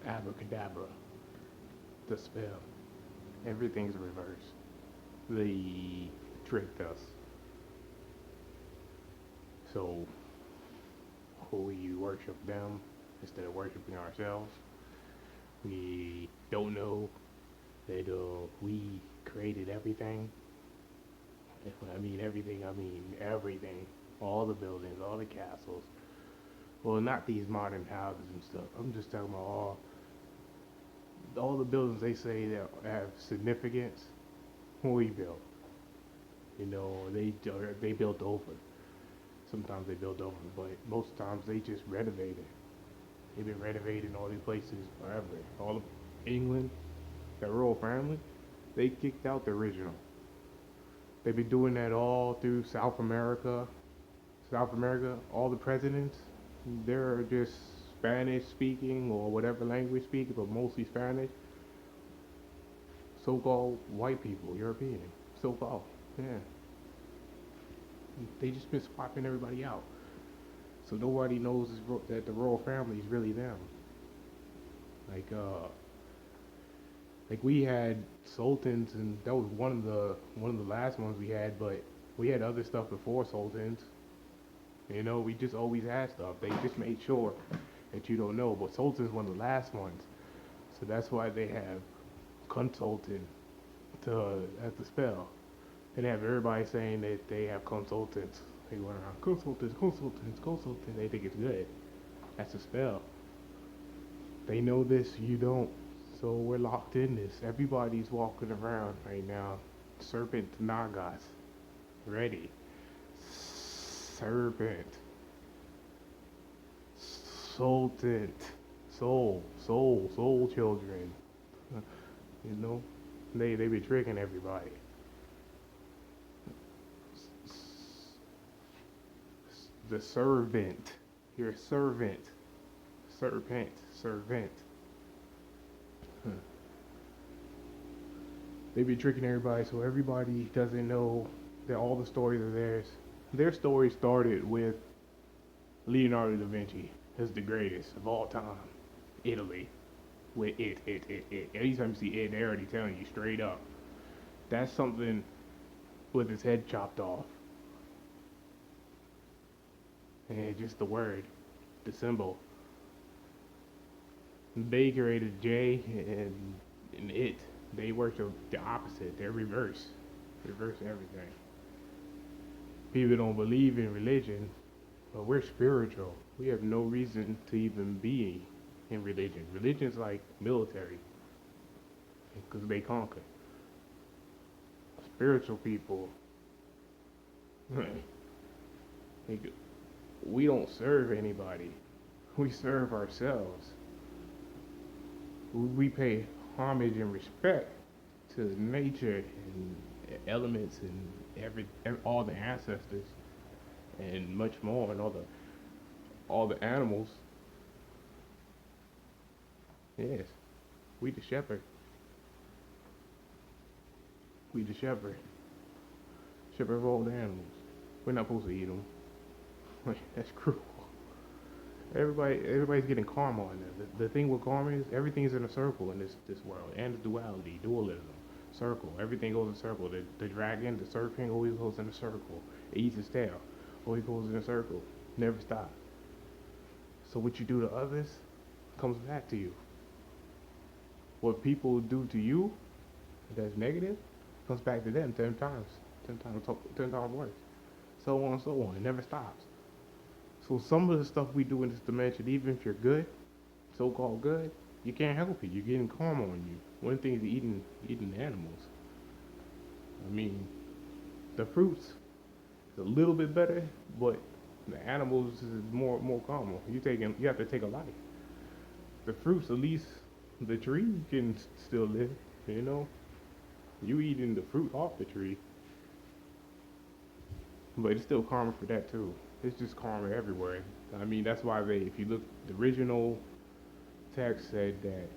abracadabra, the spell. Everything's reversed. They tricked us. So we worship them instead of worshiping ourselves. We don't know that we created everything. When I mean everything, I mean everything. All the buildings, all the castles. Well, not these modern houses and stuff. I'm just talking about all the buildings they say that have significance. We built. They built over. Sometimes they built over, but most times they just renovated. They've been renovating all these places forever. All of England, that royal family, they kicked out the original. They've been doing that all through South America. South America, all the presidents, they're just Spanish speaking or whatever language speaking, but mostly Spanish. So-called white people, European, so-called, yeah. They just been swapping everybody out. So nobody knows that the royal family is really them. Like like we had sultans, and that was one of the last ones we had. But we had other stuff before sultans. We just always had stuff. They just made sure that you don't know. But sultans one of the last ones, so that's why they have consultant to as the spell. And they have everybody saying that they have consultants. They go around consultants, consultants, consultants. They think it's good. That's a spell. They know this, you don't. So we're locked in this. Everybody's walking around right now. Serpent Nagas. Ready. Serpent. Sultant. Soul children. You know? They be tricking everybody. The servant. You're a servant. Servant. Huh. They be tricking everybody so everybody doesn't know that all the stories are theirs. Their story started with Leonardo da Vinci as the greatest of all time. Italy. With it. Anytime you see it, they're already telling you straight up. That's something with his head chopped off. And just the word, the symbol. They created J and it. They worship the opposite. They're reverse. Reverse everything. People don't believe in religion, but we're spiritual. We have no reason to even be in religion. Religion's like military, because they conquer. Spiritual people, we don't serve anybody. We serve ourselves. We pay homage and respect to nature and elements and all the ancestors and much more, and all the animals. Yes, we the shepherd. We the shepherd. Shepherd of all the animals. We're not supposed to eat them. That's cruel. Everybody's getting karma on there. The thing with karma is everything's in a circle in this world, and the dualism, circle. Everything goes in a circle. The dragon, the serpent always goes in a circle. It eats its tail. Always goes in a circle. Never stops. So what you do to others comes back to you. What people do to you that's negative comes back to them 10 times, 10 times worse. So on and so on. It never stops. So some of the stuff we do in this dimension, even if you're good, so-called good, you can't help it. You're getting karma on you. One thing is eating animals. I mean, the fruits is a little bit better, but the animals is more karma. You have to take a life. The fruits, at least the tree can still live. You know, you eating the fruit off the tree, but it's still karma for that too. It's just karma everywhere. I mean, that's why if you look, the original text said that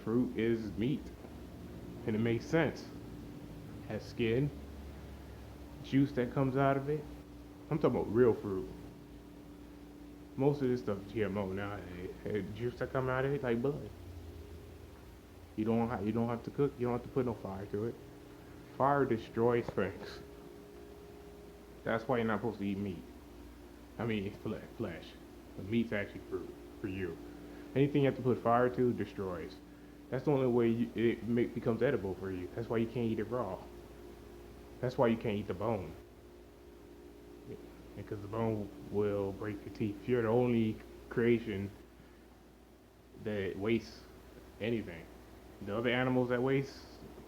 fruit is meat, and it makes sense. Has skin, juice that comes out of it. I'm talking about real fruit. Most of this stuff is GMO nowadays. Juice that come out of it like blood. You don't have to cook. You don't have to put no fire to it. Fire destroys things. That's why you're not supposed to eat meat. I mean, flesh. The meat's actually for you. Anything you have to put fire to destroys. That's the only way becomes edible for you. That's why you can't eat it raw. That's why you can't eat the bone. Because the bone will break your teeth. You're the only creation that wastes anything. The other animals that waste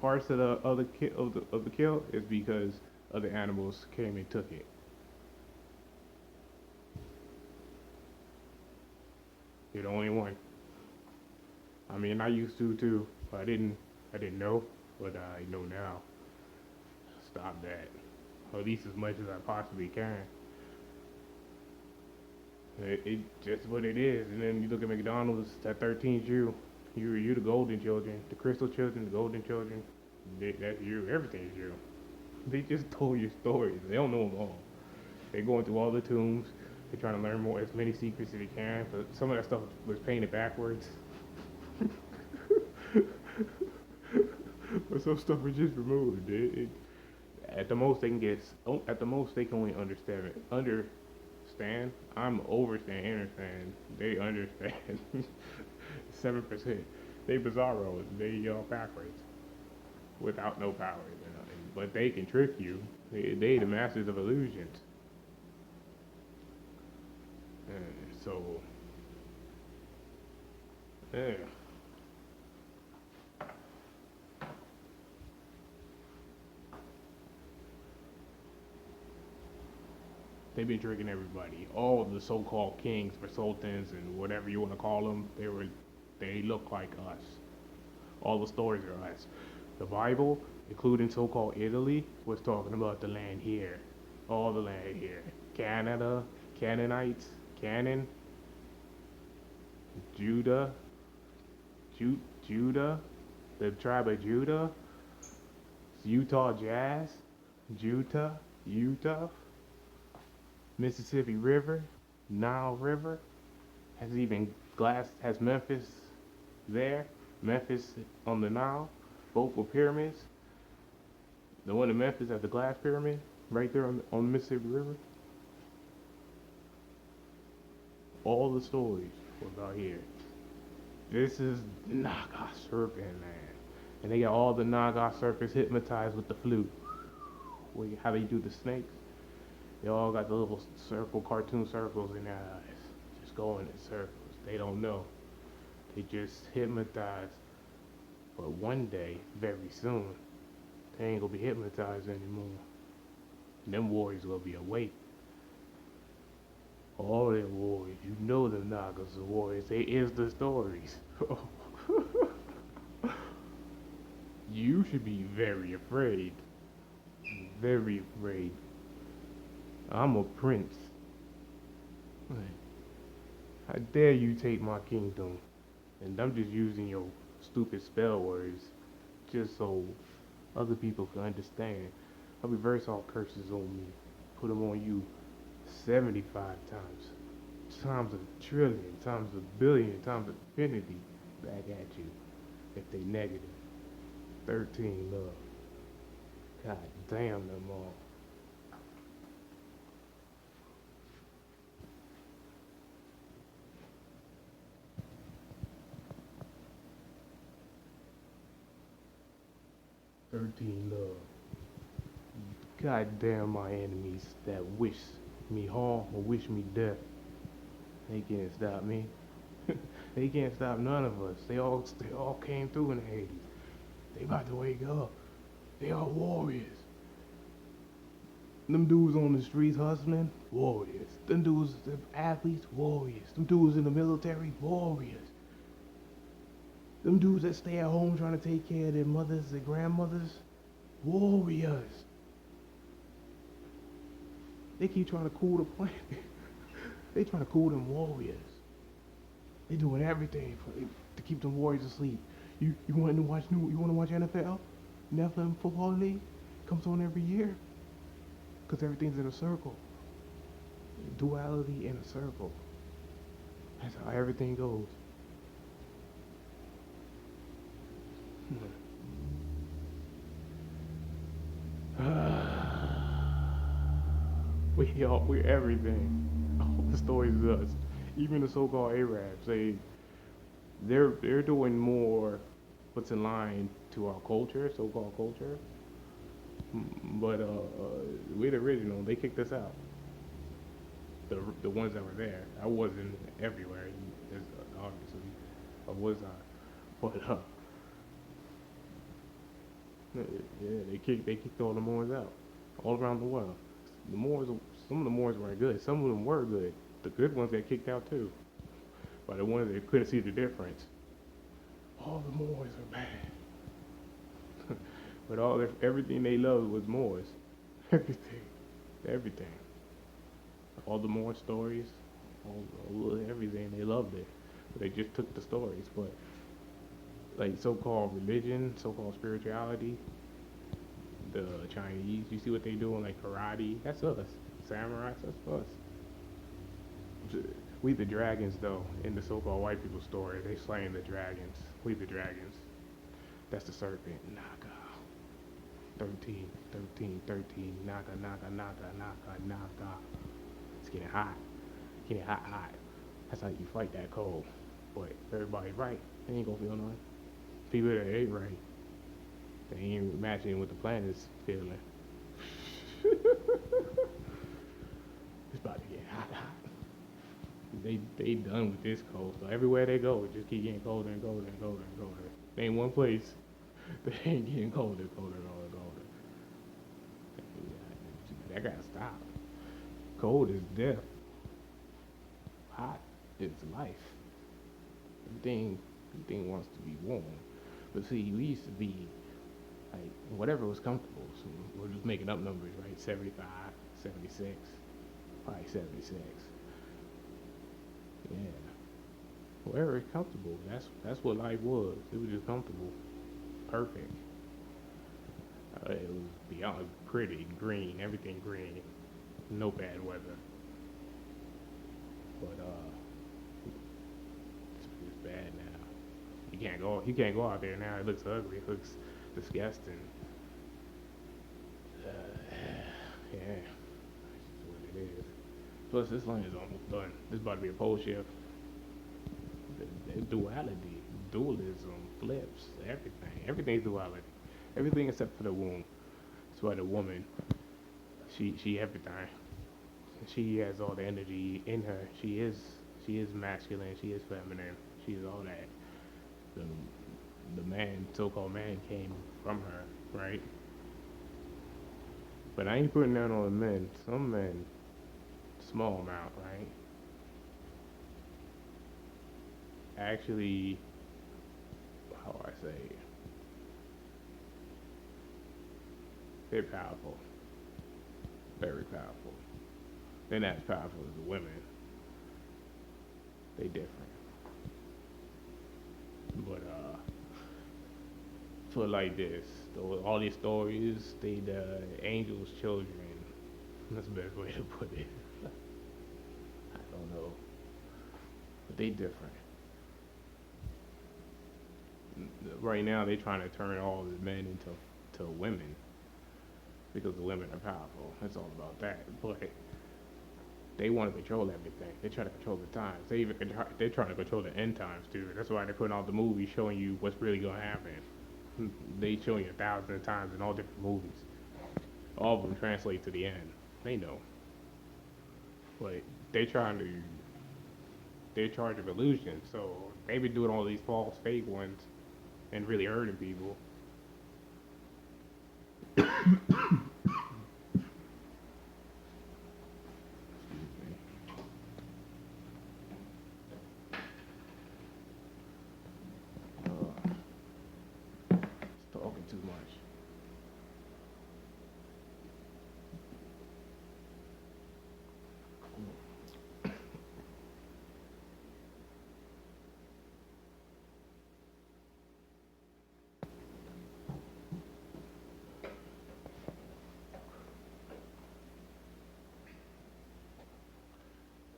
parts of the of the kill is because other animals came and took it. You're the only one. I mean, I used to too, but I didn't know, but I know now. Stop that, or at least as much as I possibly can. It just what it is. And then you look at McDonald's, that 13's you. You the golden children, the crystal children, the golden children. That's you. Everything's you. They just told you stories. They don't know them all. They're going through all the tombs. They're trying to learn more, as many secrets as they can. But some of that stuff was painted backwards. But some stuff was just removed. At the most they can get. At the most they can only understand it. Understand. I'm overstand. Understand. They understand. 7%. They bizarros. They backwards. Without no power. But they can trick you. They the masters of illusions. So, yeah. They've been tricking everybody. All the so-called kings or sultans and whatever you want to call them, they look like us. All the stories are us. The Bible, including so-called Italy, was talking about the land here. All the land here. Canada, Canaanites, Canaan, Judah, Judah, the tribe of Judah, Utah Jazz, Utah, Mississippi River, Nile River, has Memphis there, Memphis on the Nile, both were pyramids. The one in Memphis has the glass pyramid, right there on the Mississippi River. All the stories were about here. This is Naga serpent land. And they got all the Naga serpents hypnotized with the flute. How they do the snakes. They all got the little cartoon circles in their eyes. Just going in circles. They don't know. They just hypnotized. But one day, very soon, they ain't gonna be hypnotized anymore. Them warriors gonna be awake. All them warriors, you know them Nagas are warriors. They is the stories. You should be very afraid. Very afraid. I'm a prince. How dare you take my kingdom? And I'm just using your stupid spell words just so other people can understand. I'll reverse all curses on me. Put them on you 75 times a trillion, times a billion, times infinity back at you if they negative. 13 love. God damn them all. Love. God damn my enemies that wish me harm or wish me death. They can't stop me. They can't stop none of us. They all came through in the 80s. They about to wake up. They are warriors. Them dudes on the streets hustling, warriors. Them dudes, the athletes, warriors. Them dudes in the military, warriors. Them dudes that stay at home trying to take care of their mothers, their grandmothers, warriors. They keep trying to cool the planet. They trying to cool them warriors. They doing everything to keep them warriors asleep. You want to watch NFL? Nephilim Football League comes on every year. Because everything's in a circle. Duality in a circle. That's how everything goes. Yo, we're everything. All the stories is us. Even the so-called Arabs, they're doing more what's in line to our culture, so-called culture. But we're the original. They kicked us out. The ones that were there. I wasn't everywhere, obviously, or was I? But yeah, they kicked all the Moors out, all around the world. The Moors, some of the Moors weren't good. Some of them were good. The good ones got kicked out too. But the ones that couldn't see the difference, all the Moors are bad. But everything they loved was Moors. Everything, everything. All the Moor stories, everything. They loved it. But they just took the stories. But like so-called religion, so-called spirituality, the Chinese, you see what they doing like karate? That's us. Samurais, that's us. We the dragons though. In the so-called white people story, they slaying the dragons. We the dragons. That's the serpent. Naga. 13, 13, 13. Naga, naga, naga, naga, naga. It's getting hot. Getting hot, hot. That's how you fight that cold. But everybody right, they ain't gonna feel nothing. People that ain't right, they ain't matching what the planet's feeling. It's about to get hot, hot. They done with this cold. So everywhere they go, it just keep getting colder and colder and colder and colder. There ain't one place that ain't getting colder, colder, colder, colder. That gotta stop. Cold is death. Hot is life. Everything wants to be warm. But see, we used to be like whatever was comfortable. So we're just making up numbers, right? 75, 76, probably 76. Yeah. Wherever it's comfortable. That's what life was. It was just comfortable. Perfect. It was beyond pretty, green, everything green. No bad weather. But it's bad now. You can't go out there now. It looks ugly. It looks disgusting. Uh, yeah, that's what it is. Plus, this line is almost done. This is about to be a pole shift. The duality, dualism, flips, everything. Everything's duality. Everything except for the womb. That's why the woman, she everything. She has all the energy in her. She is masculine. She is feminine. She is all that. The the man, so-called man, came from her, right? But I ain't putting that on the men. Some men, small amount, right? Actually, how do I say, they're powerful, very powerful. They're not as powerful as the women. They different. But put like this, all these stories, they the angels' children. That's the best way to put it. I don't know, but they different. Right now, they're trying to turn all the men into women because the women are powerful. It's all about that. But they want to control everything. They try to control the times. They're trying to control the end times too. That's why they're putting out the movies showing you what's really gonna happen. They showing you 1,000 times in all different movies. All of them translate to the end. They know, but they trying to. They're in charge of illusion, so they be doing all these false, fake ones, and really hurting people. It's talking too much.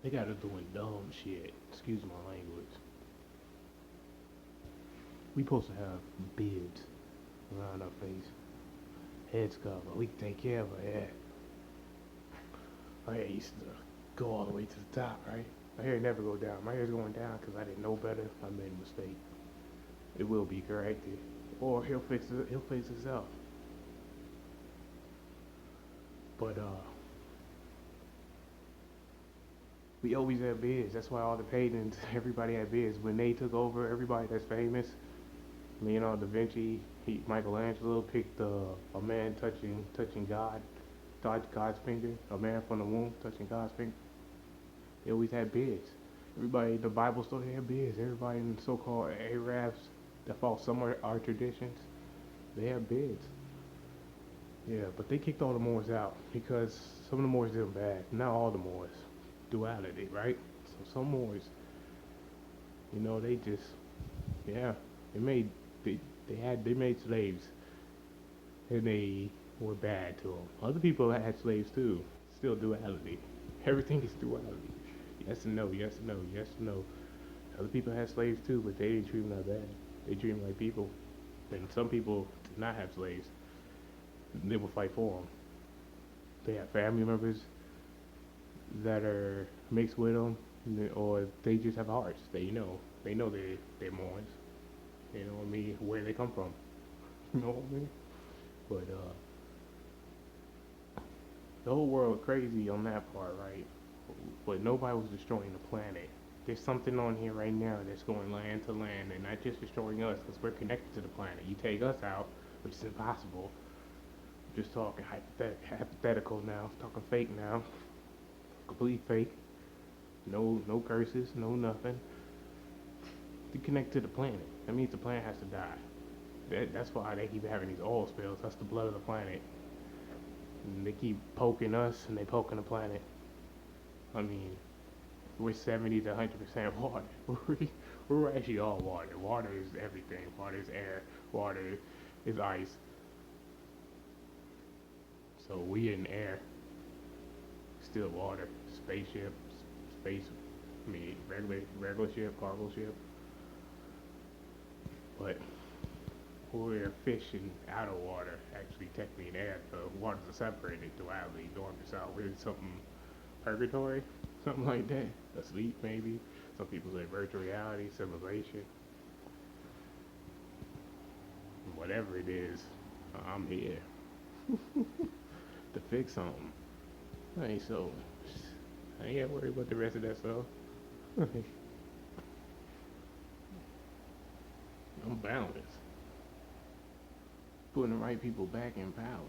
They got us doing dumb shit. Excuse my language. We supposed to have beards around our face, heads covered. We can take care of our head. My hair used to go all the way to the top, right? My hair never go down. My hair's going down because I didn't know better. I made a mistake. It will be corrected, or he'll fix it. He'll fix himself. But we always had beards. That's why all the paintings, everybody had beards. When they took over, everybody that's famous, Leonardo da Vinci, Michelangelo picked a man touching God's finger, a man from the womb touching God's finger. They always had beards. Everybody in the Bible story had beards. Everybody in the so-called Arabs that follow some of our traditions, they have beards. Yeah, but they kicked all the Moors out because some of the Moors did them bad. Not all the Moors. Duality, right? So some Moors, they just, yeah, they made they made slaves, and they were bad to them. Other people had slaves too. Still duality. Everything is duality. Yes and no, yes and no, yes and no. Other people had slaves too, but they didn't treat them that bad. They treated them like people. And some people did not have slaves. They would fight for them. They have family members that are mixed with them, or they just have hearts. They know they're Moors. You know what I mean? Where they come from. You know what I mean? But the whole world crazy on that part, right? But nobody was destroying the planet. There's something on here right now that's going land to land, and not just destroying us, because we're connected to the planet. You take us out, which is impossible. I'm just talking hypothetical now, talking fake now, complete fake. No curses, no nothing. To connect to the planet, that means the planet has to die. That's why they keep having these oil spills. That's the blood of the planet. And they keep poking us, and they poking the planet. I mean, we're 70 to 100% water. We're actually all water. Water is everything. Water is air. Water is ice. So we in air, still water. Spaceship, regular ship, cargo ship. But we're fishing out of water, actually technically in air. The waters are separated duality, north and south. We're something purgatory, something like that. Asleep maybe. Some people say virtual reality, simulation. Whatever it is, I'm here to fix something. I ain't gotta worry about the rest of that stuff. I'm balanced. Putting the right people back in power.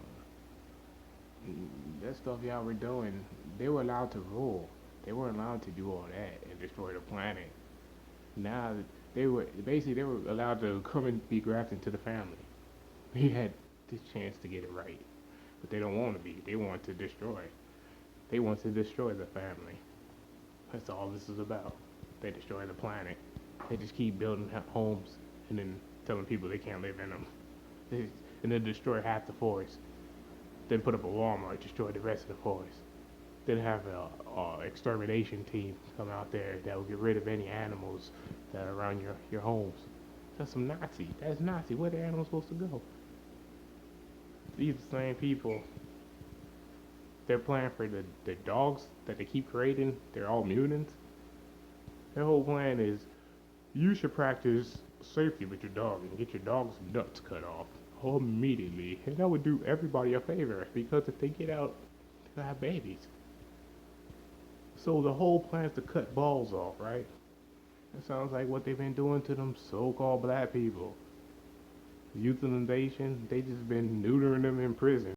That stuff y'all were doing, they were allowed to rule. They weren't allowed to do all that and destroy the planet. Now they were allowed to come and be grafted into the family. They had this chance to get it right, but they don't want to be. They want to destroy. They want to destroy the family. That's all this is about. They destroy the planet. They just keep building homes and then telling people they can't live in them. And then destroy half the forest. Then put up a Walmart, destroy the rest of the forest. Then have a extermination team come out there that will get rid of any animals that are around your homes. That's some Nazi. That's Nazi. Where the animals supposed to go? These are the same people. They're planning for the dogs that they keep creating. They're all mutants. Their whole plan is you should practice safety with your dog and get your dog's nuts cut off immediately. And that would do everybody a favor because if they get out, they'll have babies. So the whole plan is to cut balls off, right? That sounds like what they've been doing to them so-called black people. Euthanization, they just been neutering them in prison.